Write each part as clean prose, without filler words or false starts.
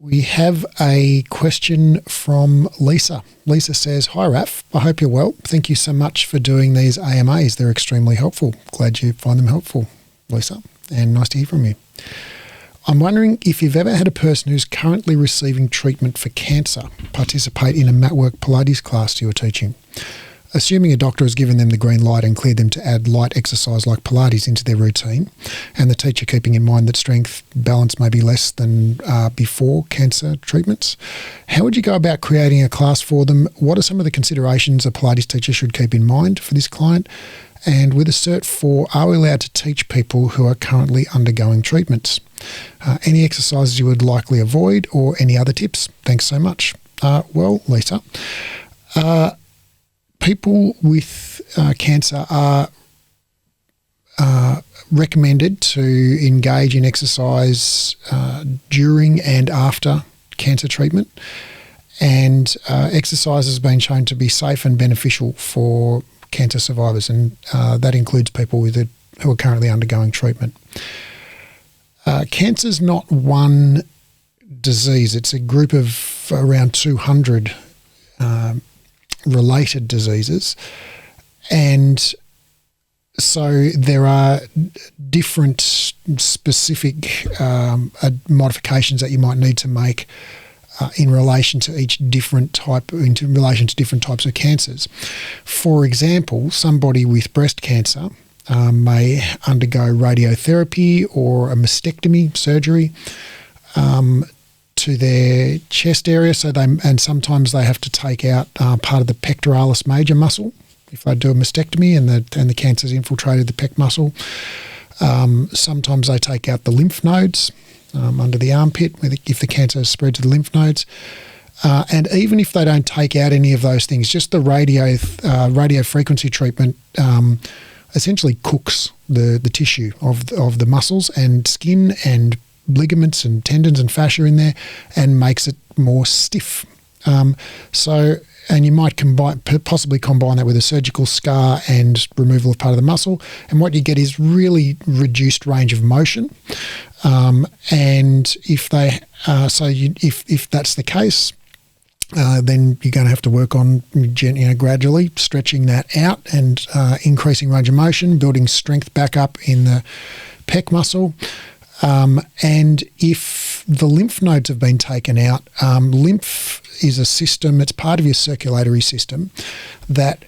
We have a question from Lisa. Lisa says, "Hi Raf, I hope you're well. Thank you so much for doing these AMAs. They're extremely helpful. Glad you find them helpful, Lisa, and nice to hear from you. I'm wondering if you've ever had a person who's currently receiving treatment for cancer participate in a Matwork Pilates class you were teaching. Assuming a doctor has given them the green light and cleared them to add light exercise like Pilates into their routine, and the teacher keeping in mind that strength balance may be less than before cancer treatments, how would you go about creating a class for them? What are some of the considerations a Pilates teacher should keep in mind for this client? And with a Cert 4, are we allowed to teach people who are currently undergoing treatments? Any exercises you would likely avoid or any other tips? Thanks so much." Well, Lisa, people with cancer are recommended to engage in exercise during and after cancer treatment, and exercise has been shown to be safe and beneficial for cancer survivors, and that includes people who are currently undergoing treatment. Cancer is not one disease. It's a group of around 200 related diseases, and so there are different specific modifications that you might need to make in relation to different types of cancers. For example, somebody with breast cancer may undergo radiotherapy or a mastectomy surgery to their chest area. And sometimes they have to take out part of the pectoralis major muscle if they do a mastectomy and the cancer's infiltrated the pec muscle. Sometimes they take out the lymph nodes under the armpit if the cancer has spread to the lymph nodes. And even if they don't take out any of those things, just the radio frequency treatment essentially cooks the tissue of the muscles and skin and ligaments and tendons and fascia in there and makes it more stiff. And you might possibly combine that with a surgical scar and removal of part of the muscle, and what you get is really reduced range of motion. And if that's the case, then you're going to have to work on gradually stretching that out and increasing range of motion, building strength back up in the pec muscle. And if the lymph nodes have been taken out, lymph is a system, it's part of your circulatory system that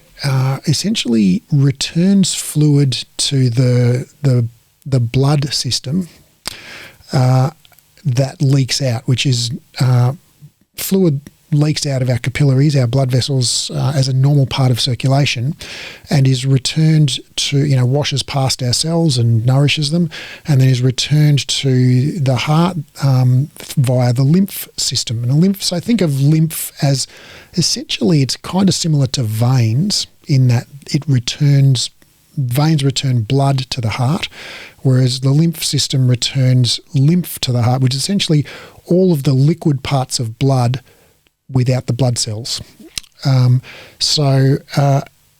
essentially returns fluid to the blood system that leaks out, which is fluid leaks out of our capillaries, our blood vessels, as a normal part of circulation, and is returned to, washes past our cells and nourishes them, and then is returned to the heart via the lymph system. And so think of lymph as essentially, it's kind of similar to veins in that veins return blood to the heart, whereas the lymph system returns lymph to the heart, which is essentially all of the liquid parts of blood without the blood cells.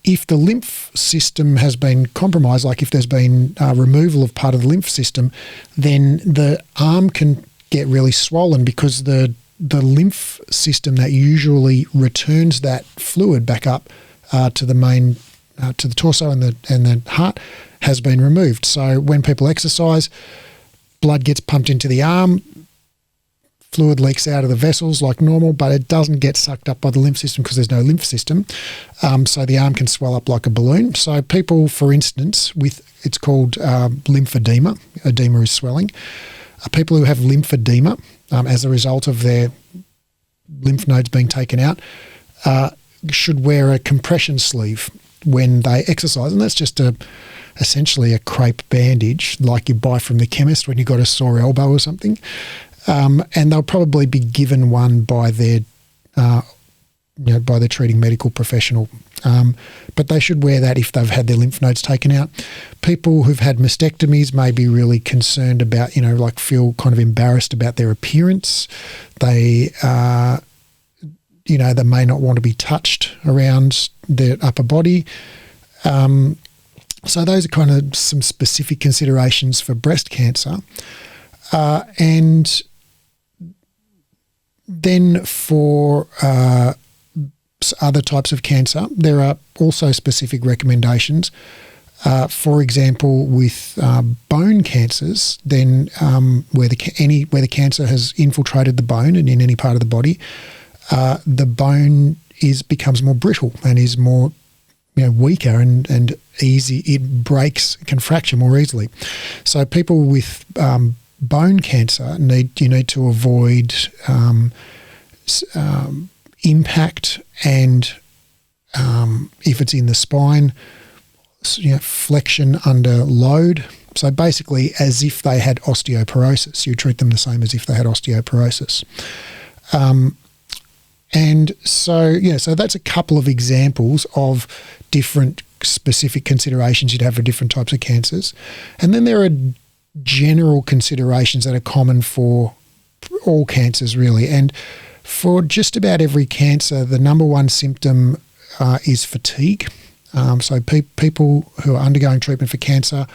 If the lymph system has been compromised, like if there's been removal of part of the lymph system, then the arm can get really swollen because the lymph system that usually returns that fluid back up to the main, to the torso and the heart has been removed. So when people exercise, blood gets pumped into the arm, fluid leaks out of the vessels like normal, but it doesn't get sucked up by the lymph system because there's no lymph system. So the arm can swell up like a balloon. So people, for instance, it's called lymphedema. Edema is swelling. People who have lymphedema as a result of their lymph nodes being taken out should wear a compression sleeve when they exercise. And that's just essentially a crepe bandage like you buy from the chemist when you've got a sore elbow or something. And they'll probably be given one by their treating medical professional. But they should wear that if they've had their lymph nodes taken out. People who've had mastectomies may be really concerned about, feel kind of embarrassed about their appearance. They, they may not want to be touched around their upper body. So those are kind of some specific considerations for breast cancer. And Then for other types of cancer, there are also specific recommendations. For example, with bone cancers, then where the cancer has infiltrated the bone and in any part of the body, the bone becomes more brittle and is more weaker and easy. It can fracture more easily. So people with bone cancer you need to avoid impact and if it's in the spine, flexion under load. So basically as if they had osteoporosis. You treat them the same as if they had osteoporosis. And so that's a couple of examples of different specific considerations you'd have for different types of cancers. And then there are general considerations that are common for all cancers really. And for just about every cancer, the number one symptom is fatigue. So people who are undergoing treatment for cancer,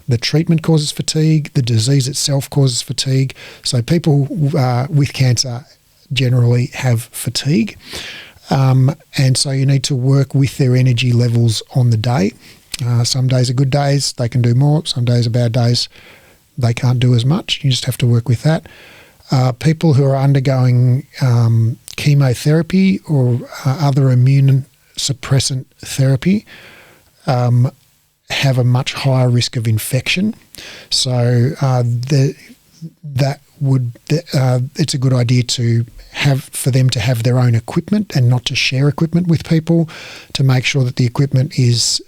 the treatment causes fatigue, the disease itself causes fatigue. So people with cancer generally have fatigue. And so you need to work with their energy levels on the day. Some days are good days, they can do more. Some days are bad days, they can't do as much. You just have to work with that. People who are undergoing chemotherapy or other immune suppressant therapy have a much higher risk of infection. So it's a good idea for them to have their own equipment and not to share equipment with people, to make sure that the equipment is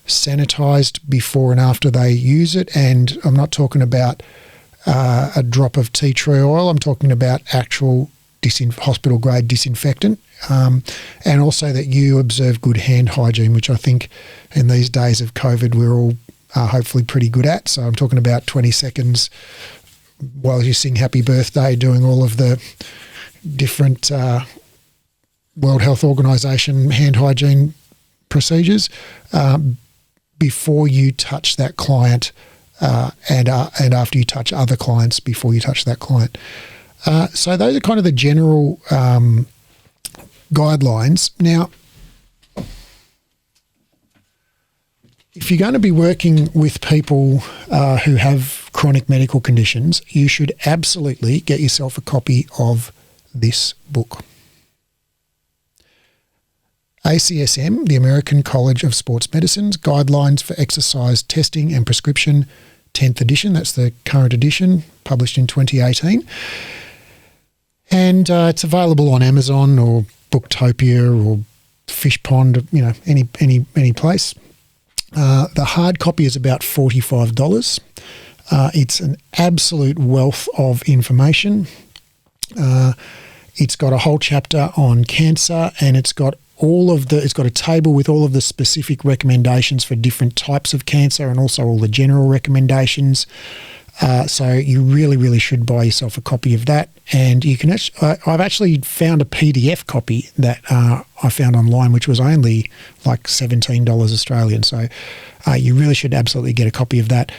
sanitized before and after they use it. And I'm not talking about a drop of tea tree oil. I'm talking about actual hospital grade disinfectant, and also that you observe good hand hygiene, which I think in these days of COVID we're all hopefully pretty good at. So I'm talking about 20 seconds while you sing happy birthday, doing all of the different World Health Organization hand hygiene procedures before you touch that client and after you touch other clients before you touch that client. So those are kind of the general guidelines. Now, if you're going to be working with people who have chronic medical conditions, you should absolutely get yourself a copy of this book. ACSM, the American College of Sports Medicine's Guidelines for Exercise Testing and Prescription, 10th edition. That's the current edition, published in 2018. And it's available on Amazon or Booktopia or Fishpond, any place. The hard copy is about $45. It's an absolute wealth of information. It's got a whole chapter on cancer, and it's got a table with all of the specific recommendations for different types of cancer and also all the general recommendations. So you really, really should buy yourself a copy of that. And you can I've actually found a PDF copy that I found online, which was only like $17 Australian. So you really should absolutely get a copy of that.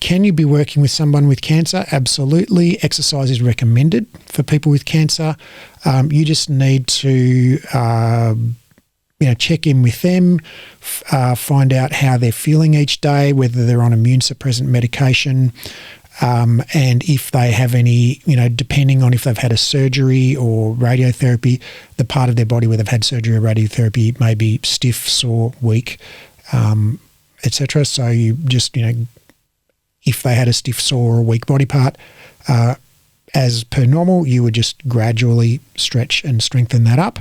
Can you be working with someone with cancer? Absolutely. Exercise is recommended for people with cancer. You just need to check in with them, find out how they're feeling each day, whether they're on immune suppressant medication, and if they have any, depending on if they've had a surgery or radiotherapy, the part of their body where they've had surgery or radiotherapy may be stiff, sore, weak, etc. So you just, if they had a stiff, sore or weak body part, as per normal, you would just gradually stretch and strengthen that up.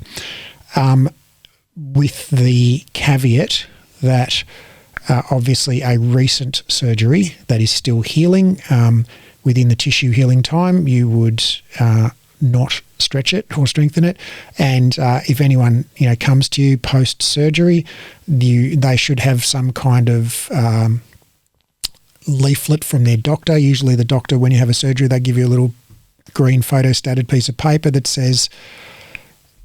With the caveat that obviously a recent surgery that is still healing, within the tissue healing time, you would not stretch it or strengthen it. And if anyone comes to you post-surgery, they should have some kind of leaflet from their doctor. Usually the doctor, when you have a surgery, they give you a little green photostated piece of paper that says,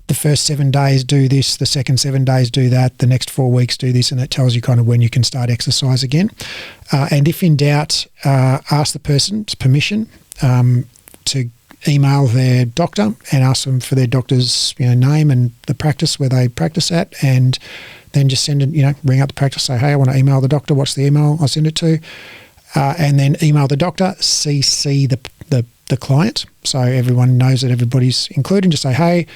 the first 7 days do this, the second 7 days do that, the next 4 weeks do this, and that tells you kind of when you can start exercise again. And if in doubt, ask the person's permission to email their doctor and ask them for their doctor's name and the practice where they practice at, and then just send it, ring up the practice, say, hey, I want to email the doctor. What's the email I send it to? And then email the doctor, CC the client, so everyone knows that everybody's included. Just say, hey,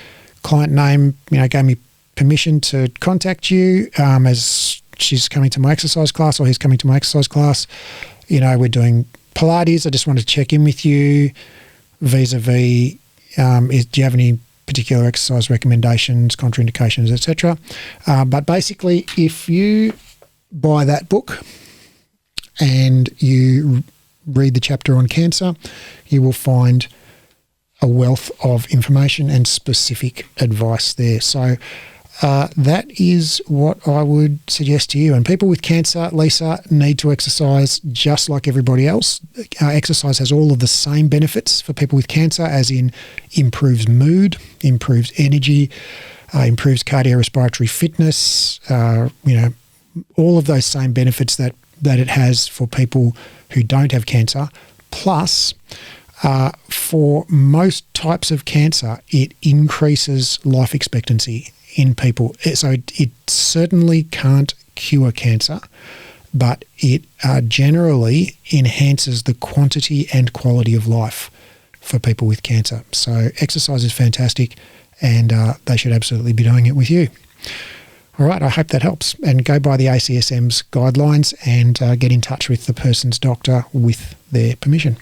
client name, gave me permission to contact you as she's coming to my exercise class or he's coming to my exercise class. We're doing Pilates. I just wanted to check in with you vis-a-vis, do you have any particular exercise recommendations, contraindications, etc. But basically, if you buy that book and you read the chapter on cancer, you will find a wealth of information and specific advice there. So that is what I would suggest to you. And people with cancer, Lisa, need to exercise just like everybody else. Exercise has all of the same benefits for people with cancer, as in improves mood, improves energy, improves cardiorespiratory fitness, all of those same benefits that it has for people who don't have cancer. Plus, for most types of cancer, it increases life expectancy in people. So it certainly can't cure cancer, but it generally enhances the quantity and quality of life for people with cancer. So exercise is fantastic, and they should absolutely be doing it with you. All right, I hope that helps. And go by the ACSM's guidelines and get in touch with the person's doctor with their permission.